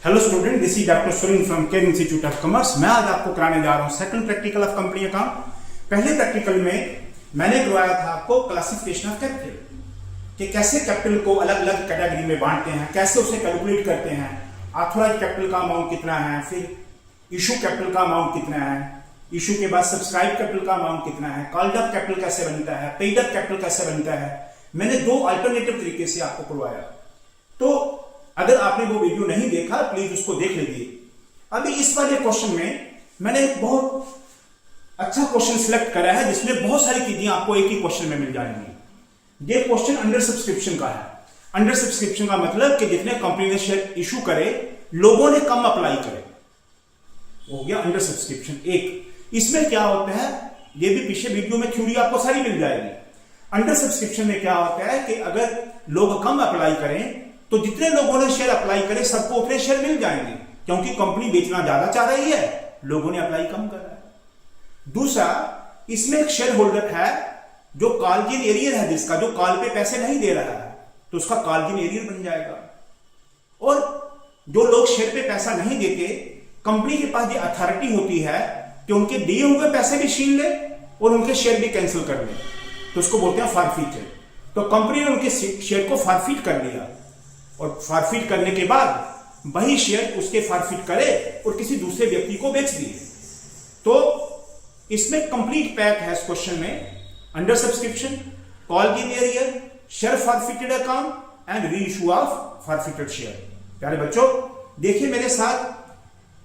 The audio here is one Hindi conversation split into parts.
Hello student, this is doctor Surendra from care institute of commerce. मैं आज आपको कराने जा रहा हूँ second practical of company account. पहले प्रैक्टिकल में मैंने करवाया था आपको क्लासिफिकेशन ऑफ कैपिटल, कि कैसे कैपिटल को अलग अलग कैटेगरी में बांटते हैं, कैसे उसे कैलकुलेट करते हैं। ऑथराइज्ड कैपिटल का अमाउंट कितना है, फिर इशू कैपिटल का अमाउंट कितना है, इशू के बाद सब्सक्राइब कैपिटल का अमाउंट कितना है, कॉल्ड अप कैपिटल कैसे बनता है, पेड अप कैपिटल कैसे बनता है। मैंने दो अल्टरनेटिव तरीके से आपको करवाया। तो अगर आपने वो वीडियो नहीं देखा प्लीज उसको देख लीजिए। अभी इस वाले क्वेश्चन में मैंने एक बहुत अच्छा क्वेश्चन सिलेक्ट करा है, जिसमें बहुत सारी चीजें आपको एक ही क्वेश्चन में मिल जाएंगी। ये क्वेश्चन अंडर सब्सक्रिप्शन का है। अंडर सब्सक्रिप्शन का मतलब कि जितने कंपनी ने शेयर इशू करे, लोगों ने कम अप्लाई करे, हो गया अंडर सब्सक्रिप्शन। एक इसमें क्या होता है, ये भी पीछे वीडियो में थ्योरी आपको सारी मिल जाएगी। अंडर सब्सक्रिप्शन में क्या होता है कि अगर लोग कम अप्लाई करें तो जितने लोगों ने शेयर अप्लाई करे सबको उतने शेयर मिल जाएंगे, क्योंकि कंपनी बेचना ज्यादा चाह रही है, लोगों ने अप्लाई कम करा है। दूसरा, इसमें एक शेयर होल्डर है जो कॉलजिन एरियर है, जिसका जो कॉल पे पैसे नहीं दे रहा है, तो उसका कॉलजिन एरियर बन जाएगा। और जो लोग शेयर पे पैसा नहीं देते, कंपनी के पास ये अथॉरिटी होती है कि उनके दिए हुए पैसे भी छीन ले और उनके शेयर भी कैंसिल कर ले, तो उसको बोलते हैं फॉरफीट। तो कंपनी ने उनके शेयर को फॉरफीट कर लिया, और फॉरफीट करने के बाद वही शेयर उसके फॉरफीट करे और किसी दूसरे व्यक्ति को बेच दिए। तो इसमें कंप्लीट पैक है इस क्वेश्चन में। Under subscription, calls in arrear, share forfeited account and reissue of forfeited share. प्यारे बच्चों, देखिए मेरे साथ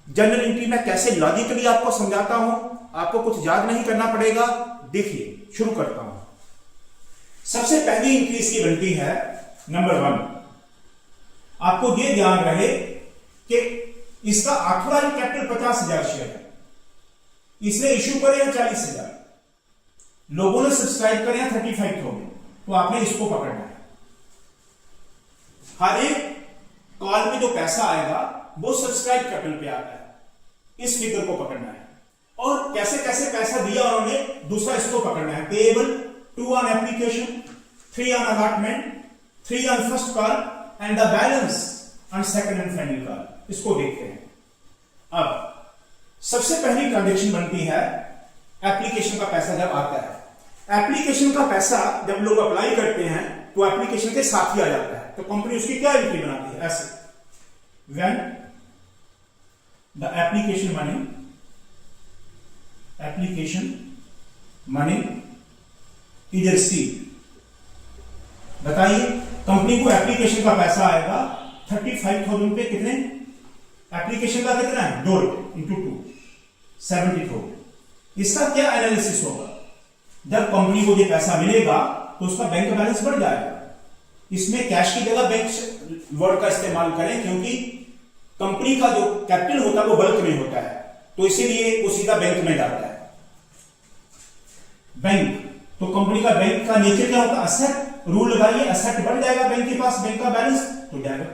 जनरल एंट्री में कैसे लॉजिकली आपको समझाता हूं, आपको कुछ याद नहीं करना पड़ेगा। देखिए, शुरू करता हूं। सबसे पहली एंट्री इसकी बनती है नंबर 1। आपको यह ध्यान रहे कि इसका ऑथराइज्ड कैपिटल 50,000 शेयर है, इसने इशू करे हैं 40,000, लोगों ने सब्सक्राइब करे हैं 35,000, तो आपने इसको पकड़ना है। हर एक कॉल में जो पैसा आएगा वो सब्सक्राइब कैपिटल पे आता है, इस फिगर को पकड़ना है। और कैसे कैसे पैसा दिया उन्होंने, दूसरा इसको पकड़ना है। Payable 2 on application, 3 on allotment, 3 on first call and the balance on second and final call. इसको देखते हैं। अब सबसे पहली ट्रांजेक्शन बनती है एप्लीकेशन का पैसा जब आता है। एप्लीकेशन का पैसा जब लोग अप्लाई करते हैं तो एप्लीकेशन के साथ ही आ जाता है, तो कंपनी उसकी क्या एंट्री बनाती है, ऐसे when the application money is received. बताइए, कंपनी को एप्लीकेशन का पैसा आएगा 35,000 पे, कितने एप्लीकेशन का कितना है, 2 इंटू 2 70,000। इसका क्या एनालिसिस होगा, जब कंपनी को ये पैसा मिलेगा तो उसका बैंक बैलेंस बढ़ जाएगा। इसमें कैश की जगह बैंक वर्ड का इस्तेमाल करें, क्योंकि कंपनी का जो कैपिटल होता है वो बल्क में होता है, तो इसीलिए वो सीधा बैंक में जाता है। बैंक, तो कंपनी का बैंक का नेचर क्या होता है, असेट। रूल लगाइए, असेट बढ़ जाएगा बैंक के पास, बैंक का बैलेंस तो जाएगा।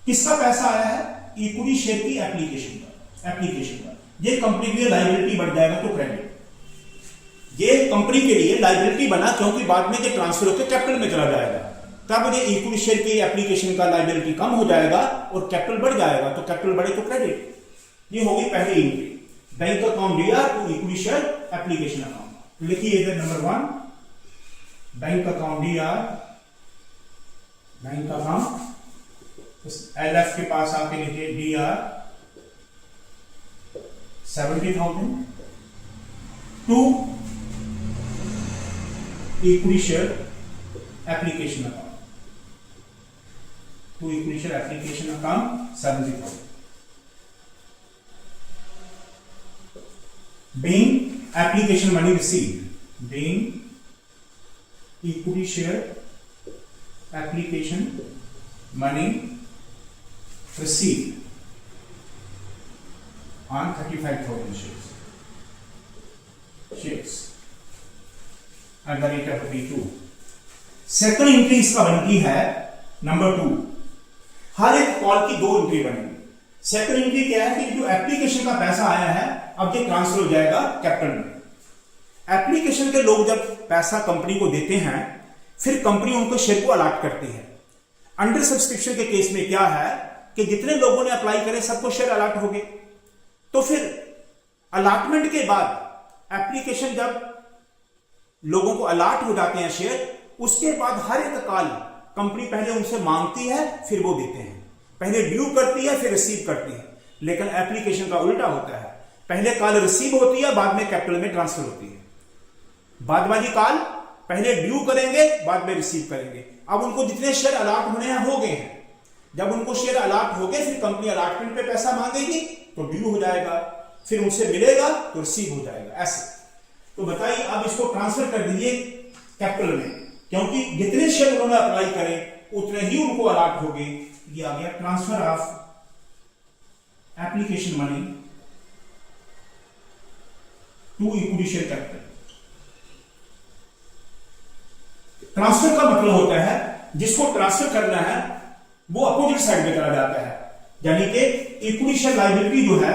किसका पैसा आया है, इक्विटी शेयर की एप्लीकेशन का। ये कंपनी के लिए लायबिलिटी बढ़ जाएगा, तो क्रेडिट। ये कंपनी के लिए लायबिलिटी बना, क्योंकि बाद में ये ट्रांसफर होकर कैपिटल में चला जाएगा, तब ये इक्विटी शेयर की एप्लीकेशन का लायबिलिटी कम हो जाएगा और कैपिटल बढ़ जाएगा, तो कैपिटल बढ़े तो क्रेडिट। ये होगी पहली एंट्री, bank account DR to equity share application account. लिखिए इधर number 1, bank account DR, bank account LF के पास आके लिखिए DR 70,000 to equity share application account, to equity share application account 70,000। being application money received, being equity share application money received on 35,000 shares at the rate of ₹2। Second entry इसका बनती है नंबर 2। हर एक कॉल की 2 एंट्री बनेगी। सेकंड एंट्री क्या है कि जो एप्लीकेशन का पैसा आया है अब ये ट्रांसफर हो जाएगा कैपिटल में। एप्लीकेशन के लोग जब पैसा कंपनी को देते हैं, फिर कंपनी उनको शेयर को अलॉट करती है। अंडर सब्सक्रिप्शन के केस में क्या है कि जितने लोगों ने अप्लाई करे सबको शेयर अलॉट हो गए। तो फिर अलॉटमेंट के बाद एप्लीकेशन जब लोगों को अलॉट हो जाते हैं शेयर, उसके बाद हर एक कॉल कंपनी पहले उनसे मांगती है, फिर वो देते हैं। पहले ड्यू करती है, फिर रिसीव करती है। लेकिन एप्लीकेशन का उल्टा होता है, पहले कॉल रिसीव होती है, बाद में कैपिटल में ट्रांसफर होती है। बाद वाली कॉल पहले ड्यू करेंगे, बाद में रिसीव करेंगे। अब उनको जितने शेयर अलॉट होने हैं हो गए हैं। जब उनको शेयर अलॉट हो गए, फिर कंपनी अलॉटमेंट पे पैसा मांगेगी तो ड्यू हो जाएगा, फिर उनसे मिलेगा तो रिसीव हो जाएगा, ऐसे। तो बताइए, अब इसको ट्रांसफर कर दीजिए कैपिटल में, क्योंकि जितने शेयर उन्होंने अप्लाई करें उतने ही उनको अलॉट हो गए। ये आ गया transfer of application money to equity share capital. Transfer का मतलब होता है जिसको ट्रांसफर करना है वो अपोजिट साइड में करा जाता है, यानी कि इक्विटी शेयर लायबिलिटी जो है,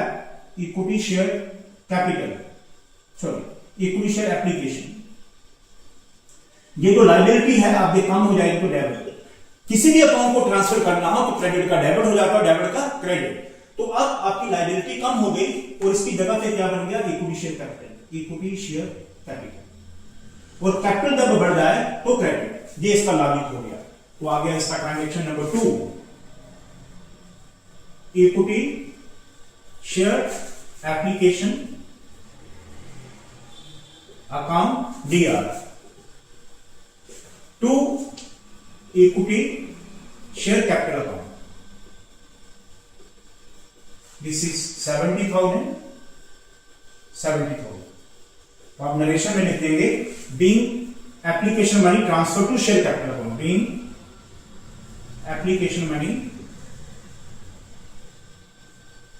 equity share capital, sorry equity share application, ये जो लायबिलिटी है आपके कम हो जाएगी तो डेबिट। किसी भी अकाउंट को ट्रांसफर करना हो तो क्रेडिट का डेबिट हो जाता है, डेबिट का क्रेडिट। तो अब आपकी लायबिलिटी कम हो गई और इसकी जगह पे क्या बन गया, equity share capital, equity share capital. और कैपिटल जब बढ़ जाए तो क्रेडिट, ये इसका लॉजिक हो गया। तो आ गया इसका transaction number 2, equity share application account DR to equity share capital account. This is 70,000। तो आप नरेशन में लिख देंगे being application money transfer to share capital account, being application money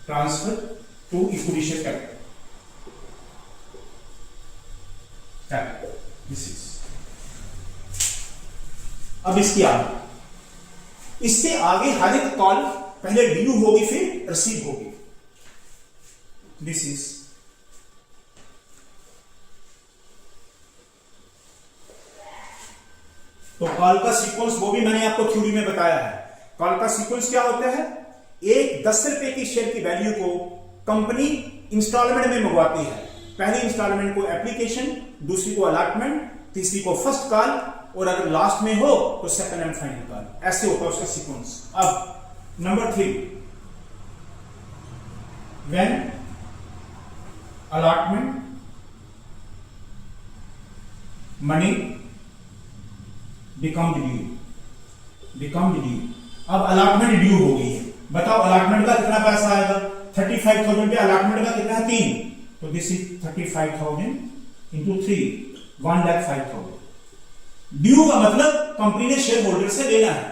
transfer to equity share capital. This is, अब इससे आगे हर एक कॉल पहले ड्यू होगी फिर रिसीव होगी। दिस इज, तो कॉल का सीक्वेंस वो भी मैंने आपको थ्योरी में बताया है। कॉल का सीक्वेंस क्या होता है, एक 10 रुपए की शेयर की वैल्यू को कंपनी इंस्टॉलमेंट में मंगवाती है। पहली इंस्टॉलमेंट को एप्लीकेशन, दूसरी को अलॉटमेंट, तीसरी को फर्स्ट कॉल, और अगर लास्ट में हो तो सेकंड एंड फाइनल कॉल। ऐसे होता है उसका सीक्वेंस। अब number 3, when allotment money become due. अब अलॉटमेंट ड्यू हो गई है, बताओ अलॉटमेंट का कितना पैसा आएगा, 35,000 पे अलॉटमेंट का कितना है 3, तो दिस इज 35,000 इंटू 3, 1,05,000। ड्यू का मतलब कंपनी ने शेयर होल्डर से लेना है,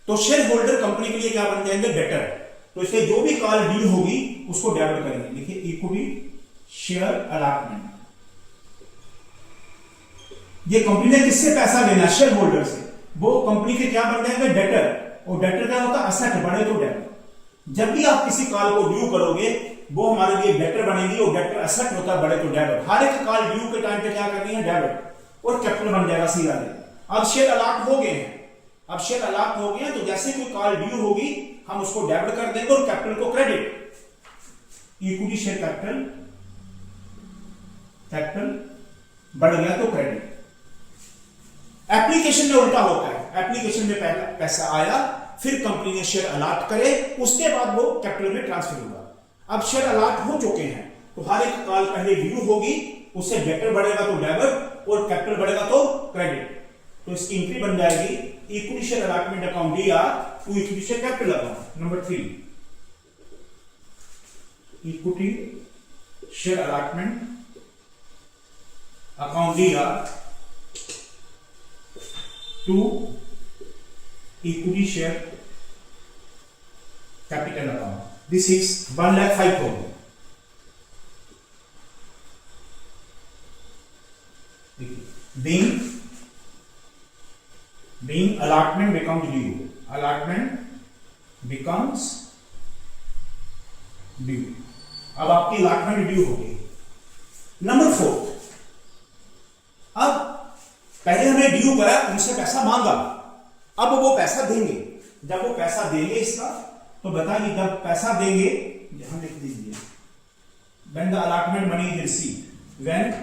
तो शेयर होल्डर कंपनी के लिए क्या बन जाएंगे, डेटर। तो इसलिए जो भी कॉल ड्यू होगी उसको डेबिट करेंगे। देखिए इक्विटी शेयर अलॉटमेंट, ये कंपनी ने किससे पैसा लेना, शेयर होल्डर से, वो कंपनी के क्या बन जाएंगे, डेटर। और डेटर क्या होता है, असेट, बढ़े तो डेबिट। जब भी आप किसी कॉल को ड्यू करोगे वो हमारे लिए डेटर बनेगी, और डेटर असेट होता है, बढ़े तो डेबिट। हर एक कॉल ड्यू के टाइम पे क्या करनी है, डेबिट, और कैपिटल बन जाएगा सीधा। अब शेयर अलॉट हो गए हैं, तो जैसे कोई कॉल ड्यू होगी हम उसको डेबिट कर देंगे और कैपिटल को क्रेडिट। इक्विटी शेयर कैपिटल बढ़ गया तो क्रेडिट। एप्लीकेशन में उल्टा होता है, एप्लीकेशन में पहला पैसा आया, फिर कंपनी ने शेयर अलॉट करे, उसके बाद वो कैपिटल में ट्रांसफर होगा। अब शेयर अलॉट हो चुके हैं तो हर एक कॉल पहले ड्यू होगी, उससे डेबिट बढ़ेगा तो डेबिट, और कैपिटल बढ़ेगा तो क्रेडिट। तो इसकी एंट्री बन जाएगी equity share allotment account DR to equity share capital account. Number 3, equity share allotment account DR to equity share capital account. This is 1,05,000। being allotment becomes due। अब आपकी अलॉटमेंट ड्यू हो गई। नंबर 4, अब पहले हमने ड्यू करा, उनसे पैसा मांगा, अब वो पैसा देंगे। जब वो पैसा देंगे इसका, तो बताइए जब पैसा देंगे, यहां लिख दीजिए, when the allotment money is received, when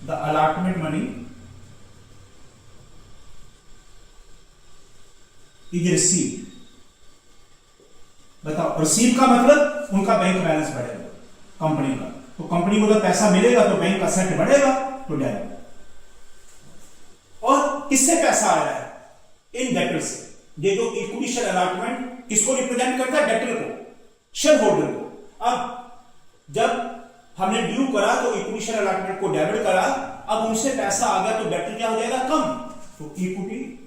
the allotment money is received, बताओ रिसीव का मतलब उनका बैंक बैलेंस बढ़ेगा कंपनी का, तो कंपनी को जब पैसा मिलेगा तो बैंक असेट बढ़ेगा तो डेबिट। और किससे पैसा आ रहा है? इन डेटर से। ये जो इक्विटी शेयर अलॉटमेंट किसको रिप्रेजेंट करता है? डेटर को, शेयर होल्डर को। अब जब हमने ड्यू करा तो इक्विटी शेयर अलॉटमेंट को डेबिट करा, अब उनसे पैसा आ गया तो डेटर क्या हो जाएगा? कम। तो इक्विटी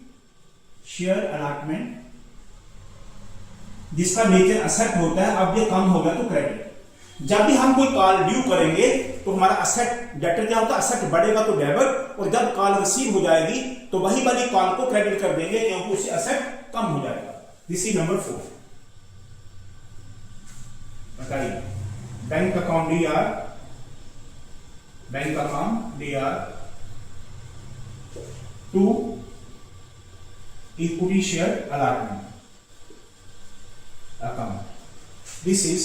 शेयर अलॉटमेंट जिसका नेचर असेट होता है, अब ये कम हो गया तो क्रेडिट। जब भी हम कोई कॉल ड्यू करेंगे तो हमारा असेट डेटर क्या होता है? असेट बढ़ेगा तो डेबिट, और जब कॉल रिसीव हो जाएगी तो वही वाली कॉल को क्रेडिट कर देंगे क्योंकि उससे असेट कम हो जाएगा। This is number 4। बताइए bank account DR, bank account DR to equity share allotment account. This is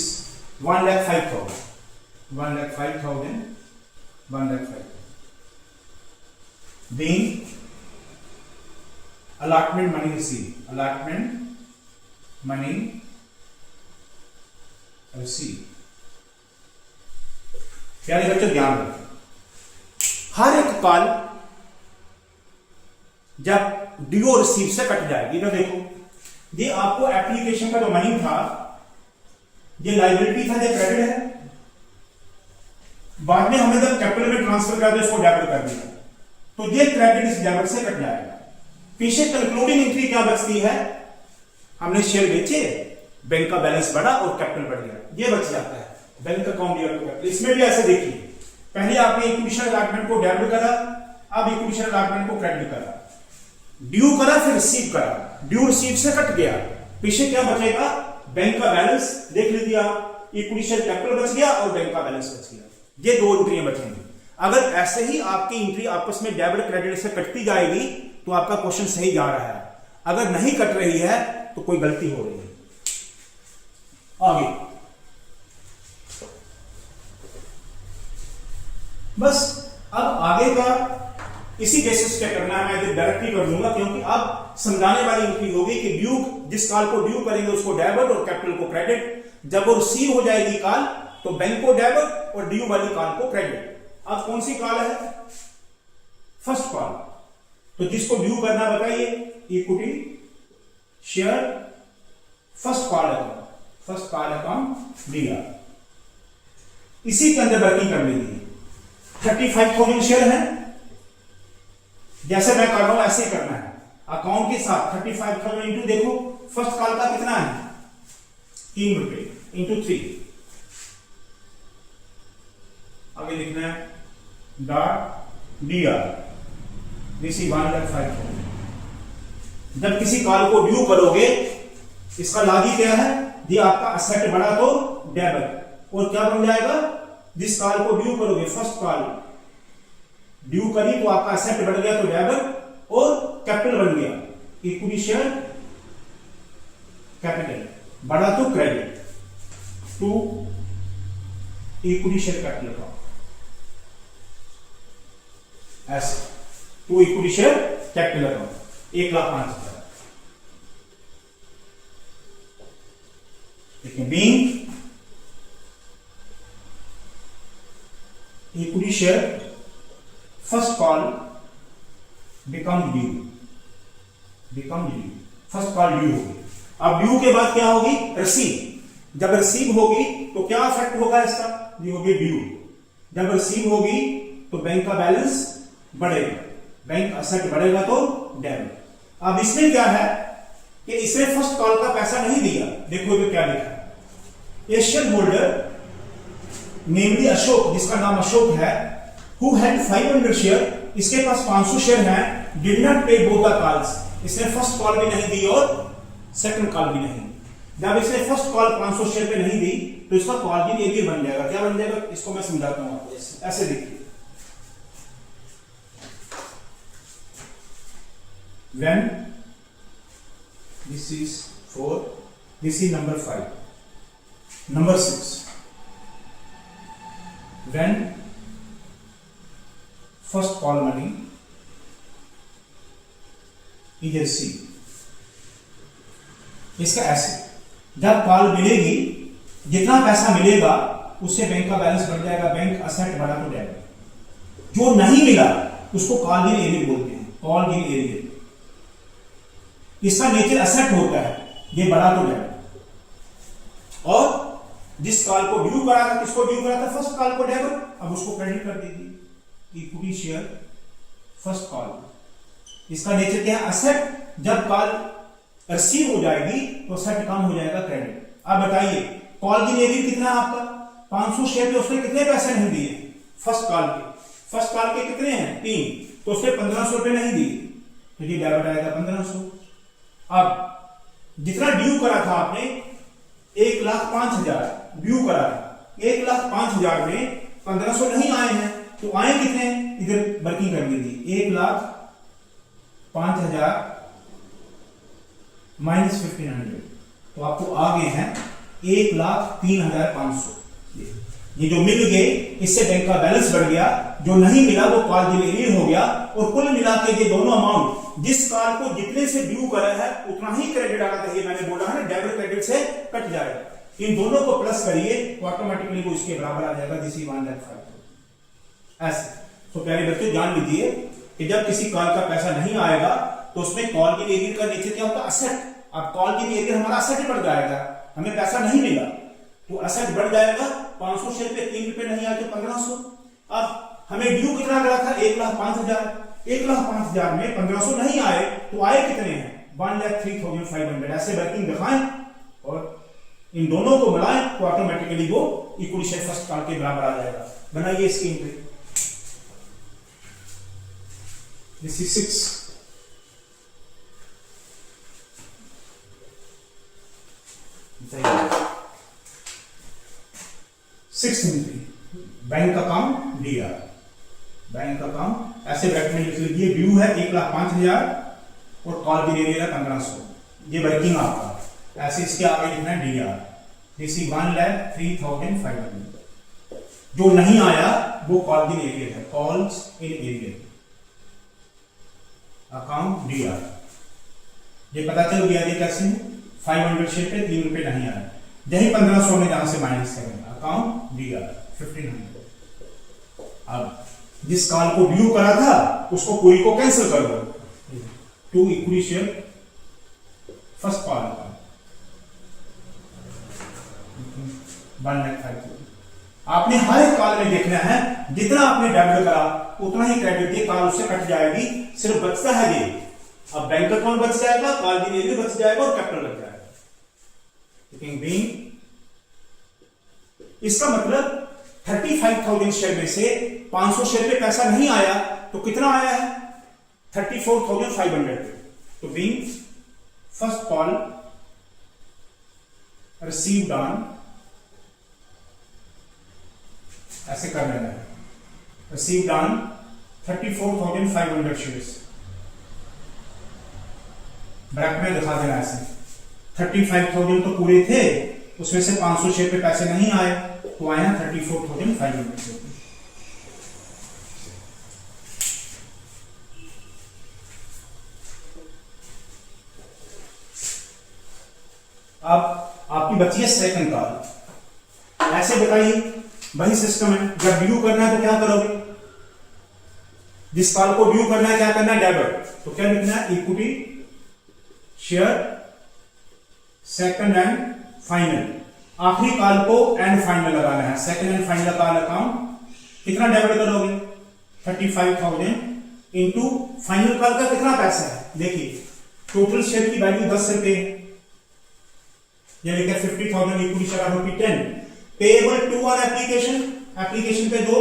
1,05,000. 1,05,000. 1,05,000. Being allotment money received. Allotment money received. प्यारे बच्चों ध्यान रखें, हर एक कॉल जब ड्यू रिसीव से कट जाएगी तो देखो ये आपको एप्लीकेशन का जो मनी था ये लायबिलिटी था, ये क्रेडिट है। बाद में हमने जब कैपिटल में ट्रांसफर कर दिया, इसको डेबिट कर दिया, तो ये क्रेडिट इस डेबिट से कट जाएगा। पीछे कंक्लूडिंग एंट्री क्या बचती है? हमने शेयर बेचे, बैंक का बैलेंस बढ़ा और कैपिटल बढ़ गया, ये बच जाता है bank account DR to capital. इसमें भी ऐसे देखिए, पहले आपने इक्विटी शेयर अलॉटमेंट को डेबिट करा, अब इक्विटी शेयर अलॉटमेंट को क्रेडिट करा, ड्यू करा फिर रिसीव करा, ड्यू रिसीव से कट गया, पीछे क्या बचेगा? बैंक का बैलेंस देख लीजिए आप, इक्विटी शेयर कैपिटल बच गया और बैंक का बैलेंस बच गया। ये दो एंट्रियां बचेंगी। अगर ऐसे ही आपकी एंट्री आपस में डेबिट क्रेडिट से कटती जाएगी तो आपका क्वेश्चन सही जा रहा है, अगर नहीं कट रही है तो कोई गलती हो रही है। आगे बस अब आगे का इसी बेसिस पे करना है, मैं डायरेक्टली कर दूंगा क्योंकि अब समझाने वाली एंट्री होगी कि ड्यू, जिस कॉल को ड्यू करेंगे उसको डेबिट और कैपिटल को क्रेडिट। जब वो रिसीव हो जाएगी कॉल तो बैंक को डेबिट और ड्यू वाली कॉल को क्रेडिट। अब कौन सी कॉल है? First call. तो जिसको ड्यू करना बताइए, equity share first call account, first call account DR। इसी के अंदर वर्किंग कर लीजिए। 35,000 शेयर है, जैसे मैं कर रहा हूं ऐसे ही करना है अकाउंट के साथ। 35,000 इंटू देखो फर्स्ट कॉल का कितना है? 3 रुपए इंटू 3। आगे लिखना है डॉट DR, दिस इज 1,05,000। जब किसी कॉल को ड्यू करोगे इसका लागी क्या है? ये आपका असेट बढ़ा तो डेबिट, और क्या बन जाएगा? जिस कॉल को ड्यू करोगे, फर्स्ट कॉल ड्यू करी तो आपका असेट बढ़ गया तो डेबिट और कैपिटल बन गया, इक्विटी शेयर कैपिटल बढ़ा तो credit to equity share capital account, ऐसे to equity share capital account 1,05,000। देखिए being equity share first call become due, first call due होगी। अब ड्यू के बाद क्या होगी? रिसीव। जब रिसीव होगी तो क्या इफेक्ट होगा इसका? ये होगी ड्यू। जब रिसीव होगी तो बैंक का बैलेंस बढ़ेगा, बैंक असेट बढ़ेगा तो डेबिट। अब इसमें क्या है कि इसने फर्स्ट कॉल का पैसा नहीं दिया। देखो तो क्या लिखा है? एशियन होल्डर नेमली अशोक, जिसका नाम अशोक है, who had 500 शेयर, इसके पास 500 शेयर हैं, did not pay both the calls, इसने फर्स्ट कॉल भी नहीं दी और सेकंड कॉल भी नहीं दी। जब इसने फर्स्ट कॉल 500 शेयर पे नहीं दी तो इसका कॉल भी ये बन जाएगा। क्या बन जाएगा? इसको मैं समझाता हूं आपको। ऐसे देखिए, when This is 4. This is number 5. Number 6. When first call money is received. इसका ऐसे जब कॉल मिलेगी, जितना पैसा मिलेगा उससे बैंक का बैलेंस बढ़ जाएगा, बैंक असेट बढ़ा तो जाएगा। जो नहीं मिला उसको कॉल गिन एरियर बोलते हैं, कॉल गिन एरियर। इसका नेचर असेट होता है, ये बढ़ा तो जाएगा। और जिस कॉल को ड्यू करा था, किसको ड्यू करा था? फर्स्ट कॉल को डेबिट, अब उसको क्रेडिट कर दीजिए, इक्विटी शेयर फर्स्ट कॉल। इसका नेचर क्या है? असेट। जब कॉल रिसीव हो जाएगी तो असेट कम हो जाएगा, क्रेडिट। अब बताइए कॉल गिन एरियर कितना है आपका? 500 शेयर पे उसने कितने पैसे नहीं दिए? फर्स्ट कॉल के। फर्स्ट कॉल के कितने हैं? 3, तो उसने 1500 रुपए नहीं दिए, तो ये डेबिट आएगा 1500। अब जितना ड्यू करा था आपने 1,05,000 ड्यू करा था, 1,05,000 में 1500 नहीं आए हैं, तो आए कितने? इधर वर्किंग कर दीजिए, 1,05,000 माइनस 1500, तो आपको आ गए हैं 1,03,500। ये जो मिल गए इससे बैंक का बैलेंस बढ़ गया, जो नहीं मिला वो कॉल गिन एरियर हो गया। और कुल मिला के ये दोनों अमाउंट जिस कॉल को जितने से ड्यू करा है उतना ही क्रेडिट आना चाहिए। मैंने बोला है ना, डेबिट क्रेडिट से कट जाएगा। इन दोनों को प्लस करिए तो ऑटोमेटिकली वो इसके बराबर आ जाएगा, दिस इज 1,05,000। ऐसे तो प्यारे बच्चों जान लीजिए कि जब किसी कॉल का पैसा नहीं आएगा तो उसमें कॉल गिन एरियर का नेचर क्या होता है? असेट। अब कॉल गिन एरियर हमारा असेट बढ़ जाएगा, हमें पैसा नहीं मिला तो असेट बढ़ जाएगा। 500 शेयर पे 3 रुपए नहीं आए तो 1500। अब हमें ड्यू कितना करा था? 1,05,000। 1,05,000 में 1500 नहीं आए तो आए कितने हैं? 1,03,500। ऐसे वर्किंग दिखाएं और इन दोनों को मिलाएं तो ऑटोमेटिकली वो इक्विटी शेयर फर्स्ट कॉल के बराबर आ जाएगा। बनाइए स्क्रीन पे। This is 6। Six entry, bank account DR. Bank account ऐसे ब्रैकेट में लिख लीजिए, ड्यू है 1,05,000 और कॉल गिन एरियर है 1500। ये वर्किंग आपका। ऐसे इसके आगे लिखना है डीआर, दिस इज 1,03,500। जो नहीं आया वो कॉल गिन एरियर है, calls in arrear account DR. ये पता चल गया ये कैसे है? 500 शेयर पे 3 रुपए नहीं आए, यही 1500 में जहां से माइनस करेंगे, अकाउंट डीआर 1500। अब जिस कॉल को ड्यू करा था उसको पूरी को कैंसिल कर दो, to equity share first call 1,05,000। आपने हर एक कॉल में देखना है जितना आपने डेबिट करा उतना ही क्रेडिट की कॉल उससे कट जाएगी। सिर्फ बचता है ये, अब बैंक अकाउंट बच जाएगा, कॉल गिन एरियर बच जाएगा और कैपिटल बच जाएगा। इसका मतलब 35,000 शेयर में से 500 शेयर पे पैसा नहीं आया तो कितना आया है? 34,500 पे। तो being first call received on, ऐसे कर लेना है, रिसीव्ड ऑन 34,500 शेयर्स। ब्रैकेट में दिखा देना ऐसे, 35,000 तो पूरे थे, उसमें से 500 शेयर पे पैसे नहीं आए तो आए 34,500। अब आपकी बची है सेकंड कॉल। ऐसे बताइए, वही सिस्टम है, जब ड्यू करना है तो क्या करोगे? जिस कॉल को ड्यू करना है क्या करना है? डेबिट। तो क्या लिखना है? Equity share second and final. आखिरी कॉल को एंड फाइनल लगाना है, second and final call account. कितना डेबिट करोगे? 35,000 इंटू फाइनल कॉल का कितना पैसा है? देखिए टोटल शेयर की वैल्यू 10 रुपए, ये लिखा 50,000 equity share of 10 payable to on application. Application पे दो,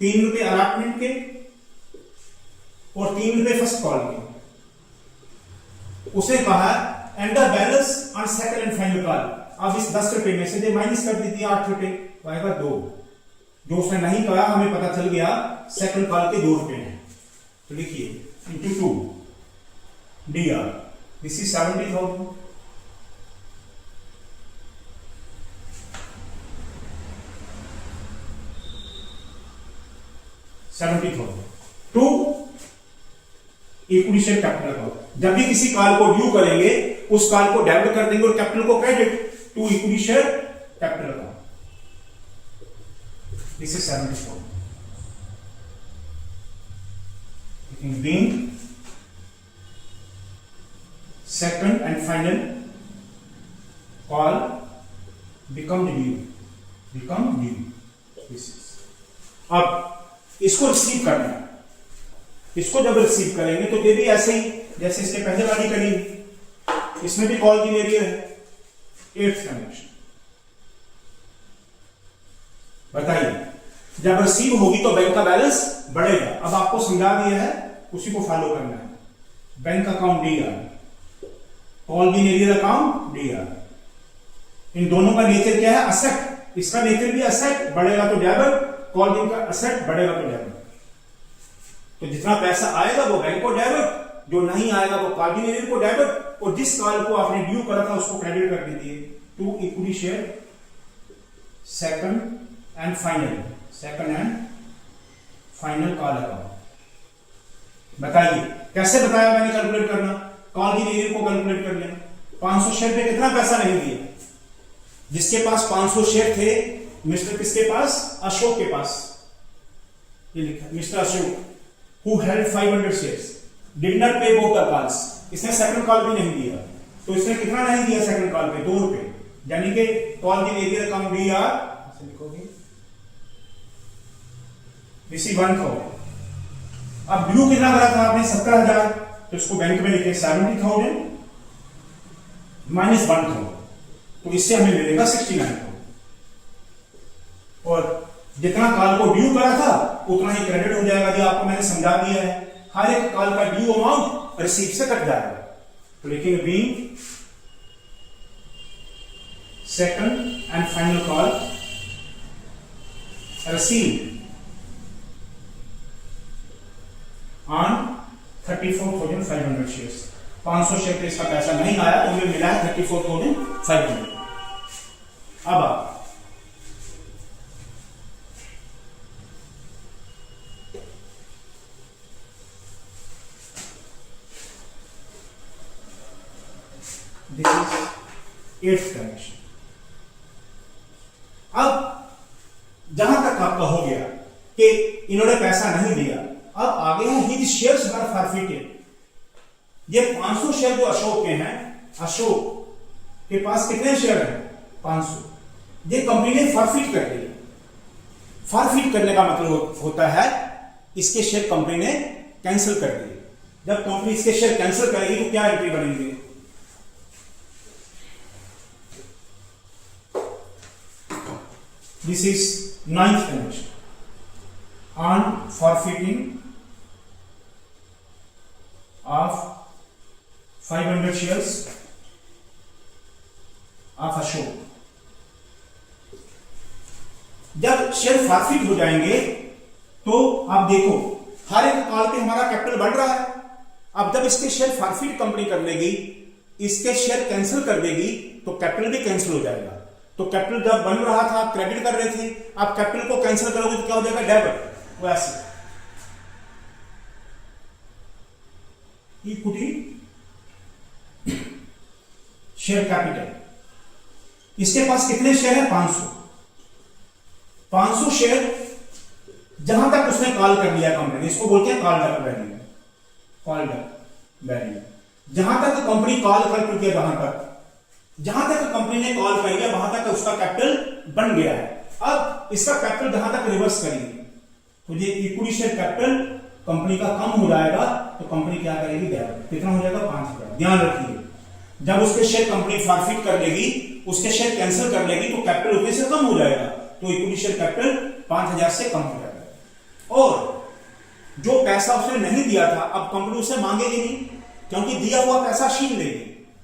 3 रुपए अलॉटमेंट के और 3 रुपए फर्स्ट कॉल के। उसे कहा and the balance on second and final call. अब इस 10 रुपए में से माइनस कर दीजिए 8 रुपए, आएगा 2। जो उसने नहीं कहा हमें पता चल गया सेकंड कॉल के 2 रुपए हैं, तो लिखिए into 2 DR this is 70,000, to equity share capital account. जब भी किसी कॉल को ड्यू करेंगे उस कॉल को डेबिट कर देंगे और कैपिटल को credit to equity share capital account. This is 74। being second and final call become due this is। अब इसको रिसीव करना है, इसको जब रिसीव करेंगे तो ये भी ऐसे ही जैसे इसके पहले वाली करी, इसमें भी कॉल दी एरिया है। 8th कनेक्शन बताइए, जब रिसीव होगी तो बैंक का बैलेंस बढ़ेगा। अब आपको समझा दिया है, उसी को फॉलो करना है। Bank account DR, call the arrear account DR। इन दोनों का नेचर क्या है? असेट। इसका नेचर भी असेट, बढ़ेगा तो डेबिट, कॉल दिन का असेट बढ़ेगा तो डेबिट। तो जितना पैसा आएगा वो बैंक को डेबिट, जो नहीं आएगा वो कॉल दी एरियर को डेबिट, और जिस कॉल को आपने ड्यू करा था उसको क्रेडिट कर दीजिए to equity share second and final call account. बताइए कैसे बताया मैंने कैलकुलेट करना? कॉल दी एरियर को कैलकुलेट कर लें। 500 शेयर पे कितना पैसा नहीं दिया? जिसके पास 500 शेयर थे, मिस्टर किसके पास? अशोक के पास। ये लिखा mister Ashok who held 500 shares did not पे बोथ द कॉल्स। इसने सेकंड कॉल भी नहीं दिया, तो इसने कितना नहीं दिया सेकंड कॉल पे? 2 रुपए, यानी कि call the arrear account DR लिखोगे रिसीव 1000। अब ड्यू कितना करा था आपने? 70,000, तो इसको बैंक में लिखे 70,000 माइनस 1,000, तो इससे हमें मिलेगा 69,000। और जितना कॉल को ड्यू करा था उतना ही क्रेडिट हो जाएगा। जो आपको मैंने समझा दिया है, हर एक कॉल का ड्यू अमाउंट रिसीव से कट जाएगा। तो लिखेंगे being second and final call receive on 34,500 shares. 500 share पे इसका पैसा नहीं आया, तो हमें मिला है 34,500। अब आप दिस इज 8th कनेक्शन। अब जहां तक आपका हो गया कि इन्होंने पैसा नहीं दिया, अब आगे है हिज शेयर्स वर फॉरफिटेड। ये 500 शेयर जो अशोक के हैं, अशोक के पास कितने शेयर हैं? 500। ये कंपनी ने फॉरफिट कर दिया। फॉरफिट करने का मतलब होता है इसके शेयर कंपनी ने कैंसिल कर दिए। जब कंपनी इसके शेयर कैंसिल करेगी तो क्या एंट्री बनेंगे? This is 9th connection on forfeiting of 500 shares of Ashok. जब शेयर फॉरफिट हो जाएंगे तो आप देखो हर एक कॉल पे हमारा कैपिटल बढ़ रहा है। अब जब इसके शेयर फॉरफिट कंपनी कर लेगी, इसके शेयर कैंसिल कर देगी, तो कैपिटल भी कैंसिल हो जाएगा। तो कैपिटल जब बन रहा था आप क्रेडिट कर रहे थे, आप कैपिटल को कैंसिल करोगे तो क्या हो जाएगा? डेबिट। वैसे इक्विटी शेयर कैपिटल, इसके पास कितने शेयर है? 500। 500 शेयर जहां तक उसने कॉल कर लिया कंपनी ने, इसको बोलते हैं called up value. Called up value जहां तक कंपनी कॉल कर चुकी है, जहां तक कंपनी ने कॉल कर लिया वहां तक उसका कैपिटल बन गया है। अब इसका कैपिटल जहां तक रिवर्स करेंगे तो ये इक्विटी शेयर कैपिटल कंपनी का कम हो जाएगा, तो कंपनी क्या करेगी? डेबिट। कितना हो जाएगा? 5,000। ध्यान रखिए, जब उसके शेयर कंपनी फॉरफिट कर लेगी, उसके शेयर कैंसिल कर लेगी, तो कैपिटल उतने से कम हो जाएगा, तो इक्विटी शेयर कैपिटल 5,000 से कम हो जाएगा। और जो पैसा उसने नहीं दिया था, अब कंपनी उसे मांगेगी नहीं, क्योंकि दिया हुआ पैसा छीन लेगी।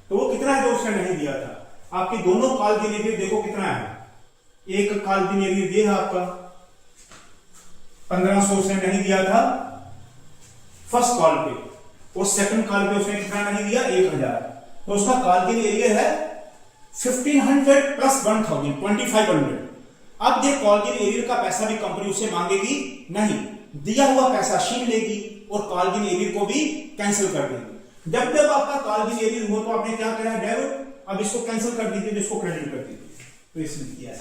तो वो कितना है जो उसने नहीं दिया था? आपकी दोनों कॉल डिलीवरी देखो कितना है। एक कॉल डिलीवरी दिया आपका 1500 उसने नहीं दिया था फर्स्ट कॉल पे, उस सेकंड कॉल पे उसने कितना नहीं दिया 1000, तो उसका कॉल के लिए एरियर है 1500 प्लस 1000 2500। अब ये कॉल के एरियर का पैसा भी कंपनी उससे मांगेगी नहीं, दिया हुआ पैसा छीन लेगी और कॉल के एरियर को भी कैंसिल कर देगी। जब जब आपका कॉल के एरियर हो तो आपने क्या करा डेबिट, अब इसको कैंसिल कर दीजिए, इसको क्रेडिट कर दीजिए। तो इसमें किया है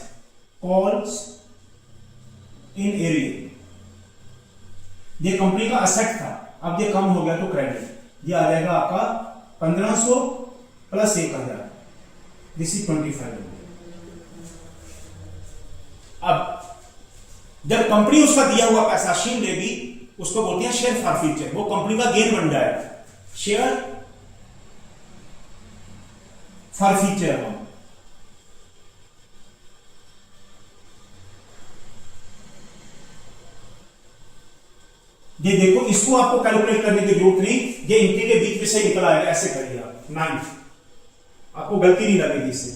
कॉल्स इन एरियर, ये कंपनी का असेट था, अब ये कम हो गया तो क्रेडिट, ये आ जाएगा आपका 1500 प्लस 1000, दिस इज 2500। अब जब कंपनी उसका दिया हुआ पैसा छीन लेगी उसको बोलते हैं शेयर फॉरफीचर, वो कंपनी का गेन बन जाएगा, शेयर फॉरफीचर अमाउंट। ये देखो, इसको आपको कैलकुलेट करने की जरूरत नहीं, ये इनके के बीच में से निकल आएगा, ऐसे करिए आप 9, आपको गलती नहीं लगेगी इससे।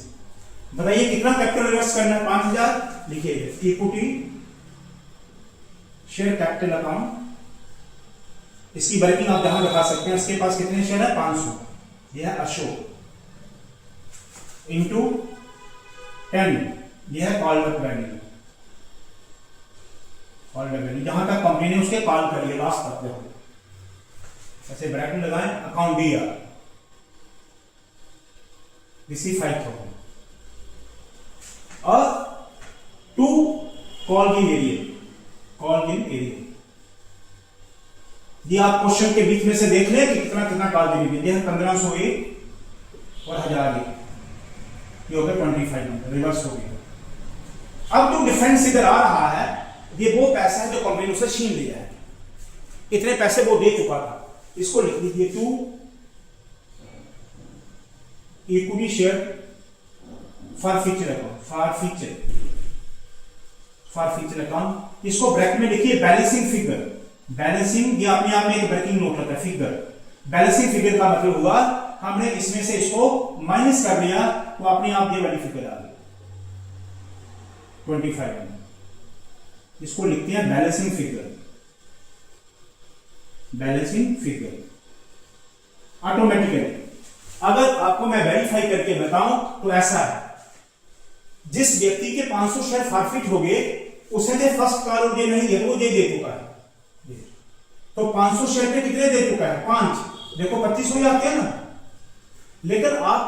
बताइए कितना कैपिटल रिवर्स करना है, 5000 लिखिए, इक्विटी शेयर कैपिटल अकाउंट, इसकी वर्किंग आप जहां दिखा सकते हैं, उसके पास कितने शेयर है 500, यह है अशोक, इंटू 10, यह है कॉल्ड अप वैल्यू, जहां तक कंपनी ने उसके कॉल कर लिया लास्ट तक देखो, ऐसे ब्रैकेट लगाएं, अकाउंट दिया, रिसीव 5000 और to call in arrear, call in arrear, ये आप क्वेश्चन के बीच में से देख लें कि कितना कितना कॉल देनी है, 1501 और 1001, ये हो गया 2500, रिवर्स हो गया। अब जो डिफरेंस इधर आ रहा है, ये वो पैसा है जो कंपनी ने उसे छीन लिया है, इतने पैसे वो दे चुका था, इसको लिख लीजिए to equity share forfeiture account, forfeiture account, इसको ब्रैकेट में लिखिए बैलेंसिंग फिगर, बैलेंसिंग ये अपने आप में एक ब्रेकिंग नोट होता है, फिगर, बैलेंसिंग फिगर का मतलब हुआ हमने इसमें से इसको माइनस कर लिया तो अपने आप ये वाली फिगर आ गई 2500, इसको लिखते हैं balancing figure, balancing figure. Automatically अगर आपको मैं वेरीफाई करके बताऊं तो ऐसा है, जिस व्यक्ति के 500 शेयर फॉरफिट हो गए उसने फर्स्ट कॉल और ये नहीं दिया, वो दे चुका है, तो 500 शेयर पे कितने दे चुका है 5, देखो 2500 आते हैं ना। लेकिन आप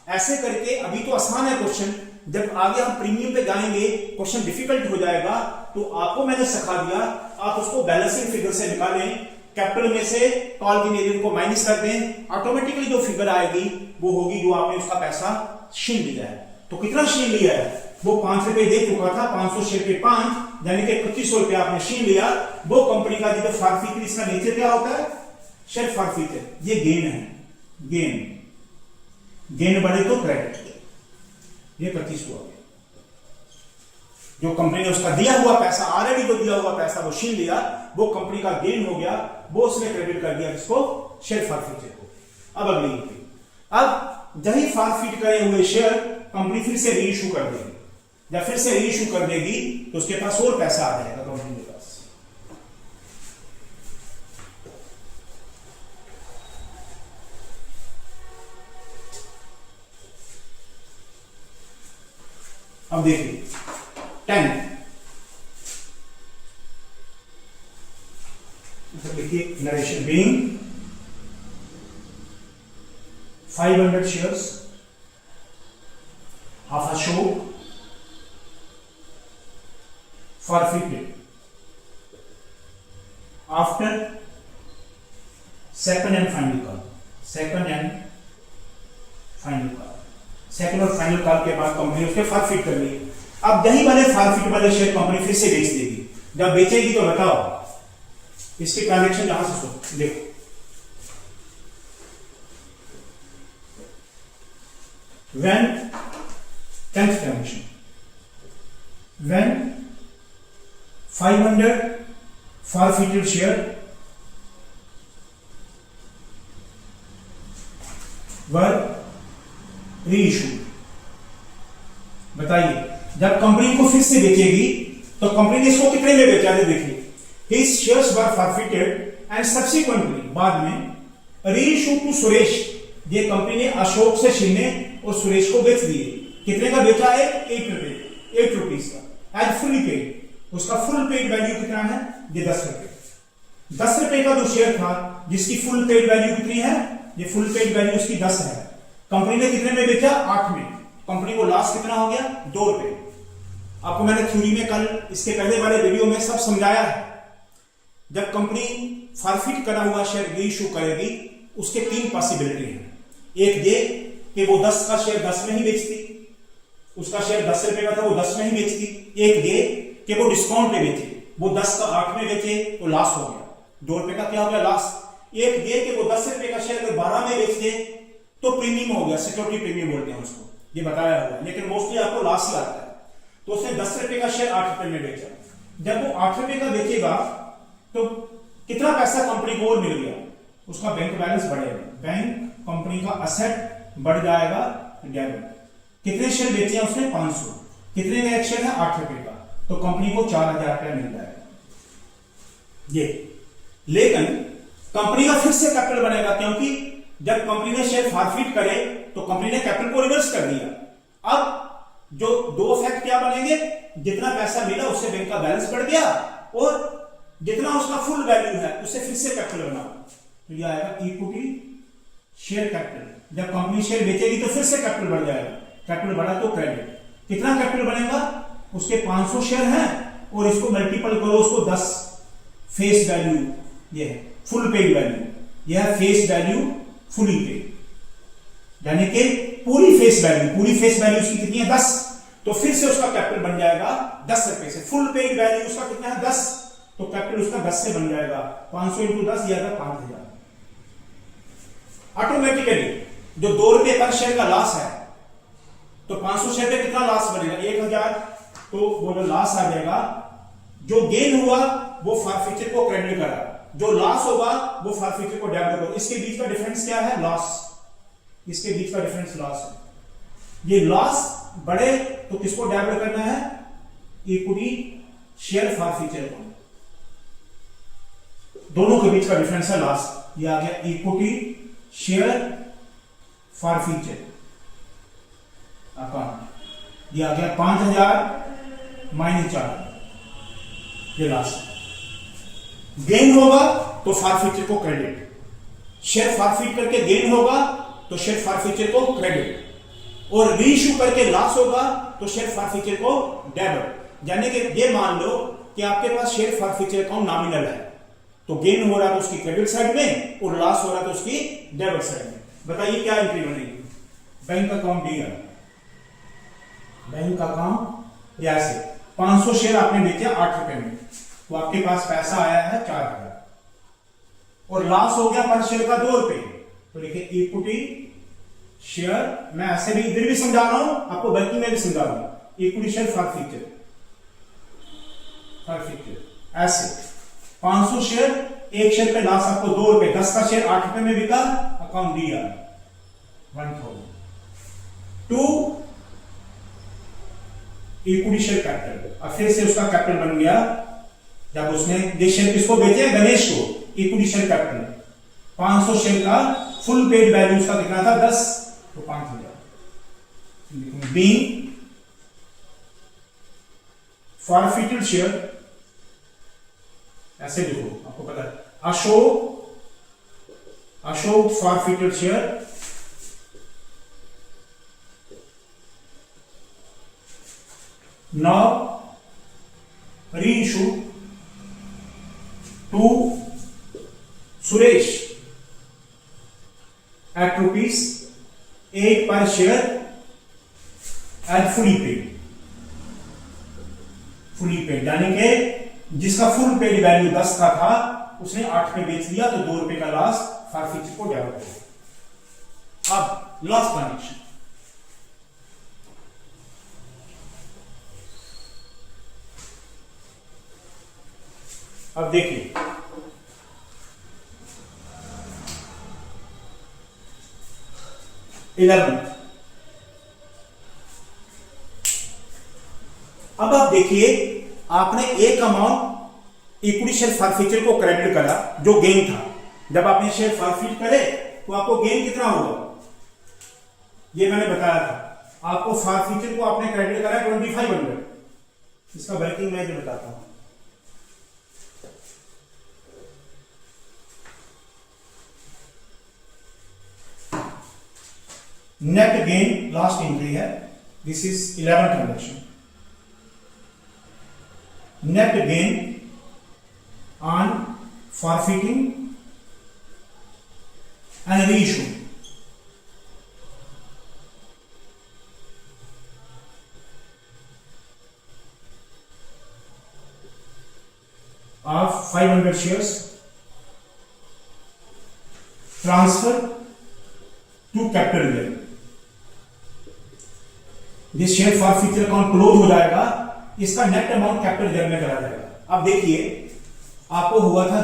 ऐसे करके, अभी तो आसान है क्वेश्चन, जब आगे हम प्रीमियम पे जाएंगे क्वेश्चन डिफिकल्ट हो जाएगा, तो आपको मैंने सिखा दिया, आप उसको बैलेंसिंग फिगर से निकालें, कैपिटल में से कॉल की एरियर को माइनस कर दें, ऑटोमेटिकली जो फिगर आएगी वो होगी जो आपने उसका पैसा छीन लिया है। तो कितना छीन लिया है, वो 5 रुपए दे चुका था, 500 शेयर पे 5 यानी कि 2500 रुपया आपने छीन लिया, वो कंपनी का जो फॉरफीचर, इसका नीचे क्या होता है शेयर फॉरफीचर, ये गेन है, गेन बढ़े तो क्रेडिट, ये 2500 हो गया, जो कंपनी ने उसका दिया हुआ पैसा, ऑलरेडी जो दिया हुआ पैसा वो छीन लिया, वो कंपनी का गेन हो गया, वो उसने क्रेडिट कर दिया किसको, शेयर फॉरफीचर को। अब अगली, अब जही फॉरफीट करे हुए शेयर कंपनी फिर से रीइश्यू कर देगी, जब फिर से रीइश्यू कर देगी तो उसके पास और पैसा आ जाएगा कंपनी के पास। अब देखिए 10, देखिए narration being 500 shares of Ashok forfeited after second and final call, second और फाइनल कॉल के बाद कंपनी उसके फॉरफिट कर ली। अब यही वाले फॉरफिट वाले शेयर कंपनी फिर से बेच देगी, जब बेचेगी तो बताओ इसके ट्रांजेक्शन जहां से देखो, when 10th transaction, when 500 forfeited share were reissued, बताइए जब कंपनी को फिर से बेचेगी तो कंपनी ने इसको कितने में बेचा, देखिए his shares were forfeited and subsequently बाद में रीइशू टू सुरेश, ये कंपनी ने अशोक से छीने और सुरेश को बेच दिए। कितने का बेचा है? 8 रुपीज का, एज फुली पेड। उसका फुल पेड वैल्यू कितना है? ये 10 रुपए। 10 रुपए का जो शेयर था जिसकी फुल पेड वैल्यू कितनी है? ये फुल पेड वैल्यू उसकी 10 है। कंपनी ने कितने में बेचा? 8 में। कंपनी को लॉस कितना हो गया? 2 रुपए। आपको मैंने थ्योरी में कल इसके पहले वाले वीडियो में सब समझाया है। जब कंपनी फॉरफिट करा हुआ शेयर रीइशू करेगी, उसके 3 पॉसिबिलिटी हैं। एक ये कि वो 10 का शेयर 10 में ही बेचती, उसका शेयर 10 रुपए का था, वो 10 में ही बेचती। एक ये कि वो डिस्काउंट पे बेचे, वो 10 का 8 में बेचे तो लॉस हो गया, 2 रुपए का क्या हो गया? लॉस। एक ये कि वो 10 रुपए का शेयर अगर 12 में बेच दे तो प्रीमियम हो गया, सिक्योरिटी प्रीमियम बोलते हैं उसको, ये बताया हुआ है। लेकिन मोस्टली आपको लॉस ही आता है। तो उसने 10 रुपए का शेयर 8 रुपए में बेचा। जब वो 8 रुपए का बेचेगा तो कितना पैसा कंपनी को और मिल गया? उसका बैंक बैलेंस बढ़ेगा, बैंक कंपनी का असेट बढ़ जाएगा, डेबिट। कितने शेयर बेचे हैं उसने? 500। कितने का एक शेयर है? 8 रुपए का, तो कंपनी को 4000 रुपया मिल जाएगा ये। लेकिन कंपनी का फिर से कैपिटल बनेगा, क्योंकि जब कंपनी ने शेयर फॉरफिट करे तो कंपनी ने कैपिटल को रिवर्स कर दिया। अब जो 2 इफेक्ट क्या बनेंगे? जितना पैसा मिला उससे बैंक का बैलेंस बढ़ गया, और जितना उसका फुल वैल्यू है उससे फिर से कैपिटल बना, तो ये आएगा इक्विटी शेयर कैपिटल। जब कंपनी शेयर बेचेगी तो फिर से कैपिटल बढ़ जाएगा, कैपिटल बढ़ा तो क्रेडिट। कितना कैपिटल बनेगा? उसके 500 शेयर हैं और इसको मल्टीपल करो, उसको 10 फेस वैल्यू, ये है फुल पेड वैल्यू, यह है फेस वैल्यू फुली पेड, यानी कि पूरी फेस वैल्यू उसकी कितनी है? 10। तो फिर से उसका कैपिटल बन जाएगा 10 रुपए से। फुल पेड वैल्यू उसका कितना है? 10, तो कैपिटल उसका 10 से बन जाएगा। 500 इंटू 10 ये आएगा 5000। ऑटोमेटिकली जो 2 रुपए पर शेयर का लॉस है, तो 500 शेयर पे कितना लॉस बनेगा? 1000। तो वो जो लॉस आ जाएगा, जो गेन हुआ वो फॉरफिचर को क्रेडिट करा, जो लॉस होगा वो फॉरफिचर को डेबिट करो। इसके बीच का डिफरेंस क्या है? लॉस। इसके बीच का डिफरेंस लॉस है। ये लॉस बढ़े तो किसको डेबिट करना है? इक्विटी शेयर फॉरफिचर को। दोनों के बीच का डिफरेंस है लॉस। ये आ गया इक्विटी शेयर फॉरफिचर अकाउंट, ये आ गया 5000 माइनस 4, ये लॉस। गेन होगा तो फॉरफिचर को क्रेडिट, शेयर फॉरफिट करके गेन होगा तो शेयर फॉरफिचर को क्रेडिट, और रीइश्यू करके लॉस होगा तो शेयर फॉरफिचर को डेबिट। यानी कि ये मान लो कि आपके पास शेयर फॉरफिचर अकाउंट नॉमिनल है, तो गेन हो रहा है तो उसकी क्रेडिट साइड में, और लॉस हो रहा है तो उसकी डेबिट साइड में। बताइए क्या एंट्री बनेगी? बैंक अकाउंट डी है, बैंक अकाउंट ऐसे 500 शेयर आपने बेचे 8 रुपए में, तो आपके पास पैसा आया है 4000, और लॉस हो गया पर शेयर का 2 रुपए, तो लिखे इक्विटी शेयर। मैं ऐसे भी इधर भी समझा रहा हूं आपको, बल्कि मैं भी समझा रहा हूं। इक्विटी शेयर फॉरफिचर ऐसे 500 शेयर, एक शेयर पे लॉस आपको 2 रुपए, 10 का शेयर 8 रुपए में बिका, अकाउंट डी आ 1000। 2 इक्विटी शेयर कैपिटल, अब फिर से उसका कैपिटल बन गया जब उसने ये शेयर किसको बेचे? गणेश को। इक्विटी शेयर कैपिटल 500 शेयर का फुल पेड वैल्यू उसका कितना था? 10, तो 5000। बी फॉरफिटेड शेयर, ऐसे लिखो, आपको पता है Ashok forfeited share now reissue to Suresh at ₹8 per share and fully paid, यानी कि जिसका फुल पेड वैल्यू 10 का था उसने 8 पे बेच दिया, तो 2 रुपए का लॉस फॉरफिचर को डेबिट हो। अब लॉस कनेक्शन, अब देखिए अब आप देखिए, आपने एक अमाउंट इक्विटी शेयर फॉरफिचर को क्रेडिट करा जो गेन था। जब आपने शेयर फॉरफिट करे तो आपको गेन कितना होगा, ये मैंने बताया था आपको। फार फीचर को आपने क्रेडिट करा 2500, इसका वर्किंग मैं जो बताता हूं। नेट गेन लास्ट एंट्री है, this is 11 transaction. Net gain on forfeiting and reissue. Of 500 shares transfer to capital gain. this share forfeiture account close हो जाएगा, इसका नेट अमाउंट कैपिटल गेन में करा जाएगा। अब देखिए आपको हुआ था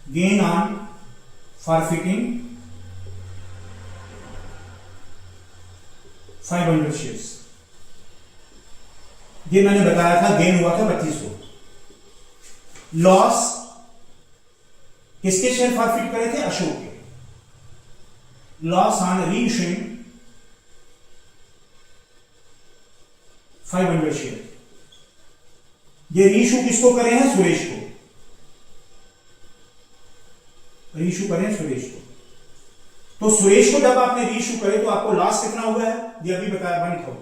गेन ऑन फॉरफिटिंग 500 शेयर्स, ये मैंने बताया था गेन हुआ था 3200। लॉस किसके शेयर फॉरफिट करे थे, अशोक के। लॉस ऑन रीइश्यूइंग 500 शेयर, ये रीइश्यू किसको करे हैं, सुरेश को। रीइश्यू करें सुरेश को, तो सुरेश को जब आपने रीइश्यू करे तो आपको लॉस कितना हुआ है, ये अभी बताया 1000।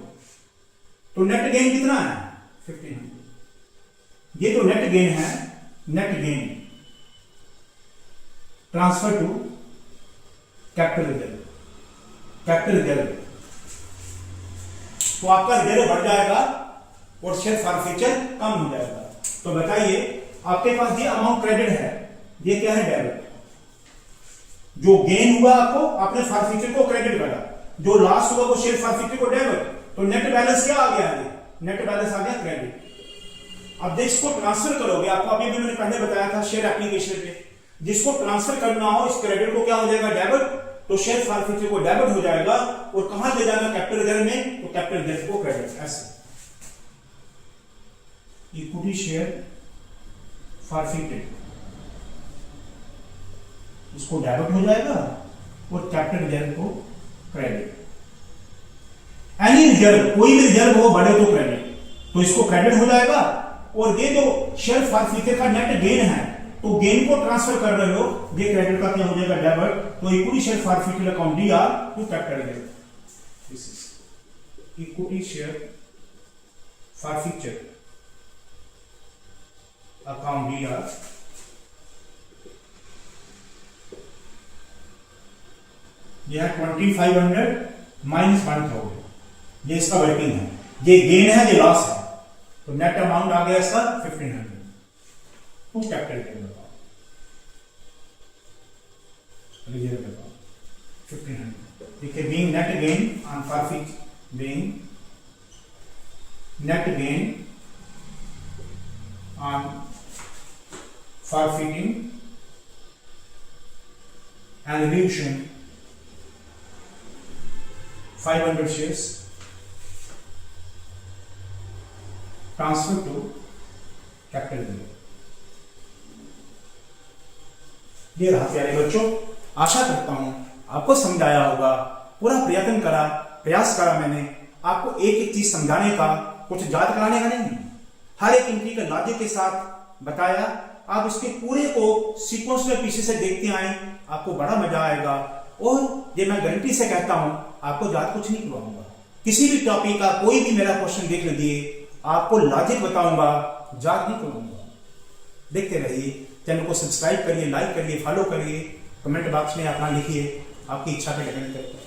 तो नेट गेन कितना है 1500। ये जो नेट गेन है, net gain transfer to capital reserve, capital reserve, तो आपका रिजर्व बढ़ जाएगा और शेयर फॉरफीचर कम हो जाएगा। तो बताइए आपके पास ये अमाउंट क्रेडिट है, ये क्या है, डेबिट। जो गेन हुआ आपको, आपने फॉरफीचर को क्रेडिट करा, जो लॉस हुआ वो शेयर फॉरफीचर को डेबिट, तो नेट बैलेंस क्या आ गया है, नेट बैलेंस आ गया क्रेडिट। अब जिसको ट्रांसफर करोगे, आपको अभी भी मैंने पहले बताया था शेयर एप्लीकेशन पे, जिसको ट्रांसफर करना हो इस क्रेडिट को क्या हो जाएगा, डेबिट, तो शेयर फॉरफीचर को डेबिट हो जाएगा और कहां ले जाना, कैपिटल रिजर्व में, तो कैपिटल रिजर्व को क्रेडिट। ऐसे इक्विटी शेयर फॉरफिटेड, इसको डेबिट हो जाएगा और कैपिटल रिजर्व को क्रेडिट। एनी रिजर्व, कोई भी रिजर्व हो बड़े तो क्रेडिट, तो इसको क्रेडिट हो जाएगा। और ये जो शेयर फॉरफिटेड का नेट गेन है, तो गेन को ट्रांसफर कर रहे हो, ये क्रेडिट का क्या हो जाएगा, डेबिट, तो equity share forfeited account DR to capital reserve. This is equity share forfeited account DR यह 2500 माइनस 1000, ये इसका वर्किंग है। ये गेन है, ये लॉस है, तो नेट अमाउंट आ गया इसका 1500 to capital gain account, reserve account 1500। देखिए being net gain on forfeit, being net gain on forfeiting and reissuing 500 shares transfer to capital gain। ये रहा प्यारे बच्चों, आशा करता हूं आपको समझाया होगा, पूरा प्रयास करा मैंने आपको एक एक चीज समझाने का, कुछ याद कराने का नहीं, हर एक एंट्री का लॉजिक के साथ बताया। आप इसके पूरे को सीक्वेंस में पीछे से देखते आए, आपको बड़ा मजा आएगा। और ये मैं गारंटी से कहता हूं आपको याद कुछ नहीं करवाऊंगा, किसी भी टॉपिक का कोई भी मेरा क्वेश्चन देख लीजिए, आपको लॉजिक बताऊंगा, याद नहीं करवाऊंगा। देखते रहिए, चैनल को सब्सक्राइब करिए, लाइक करिए, फॉलो करिए, कमेंट बॉक्स में अपना लिखिए, आपकी इच्छा पे डिपेंड करता है।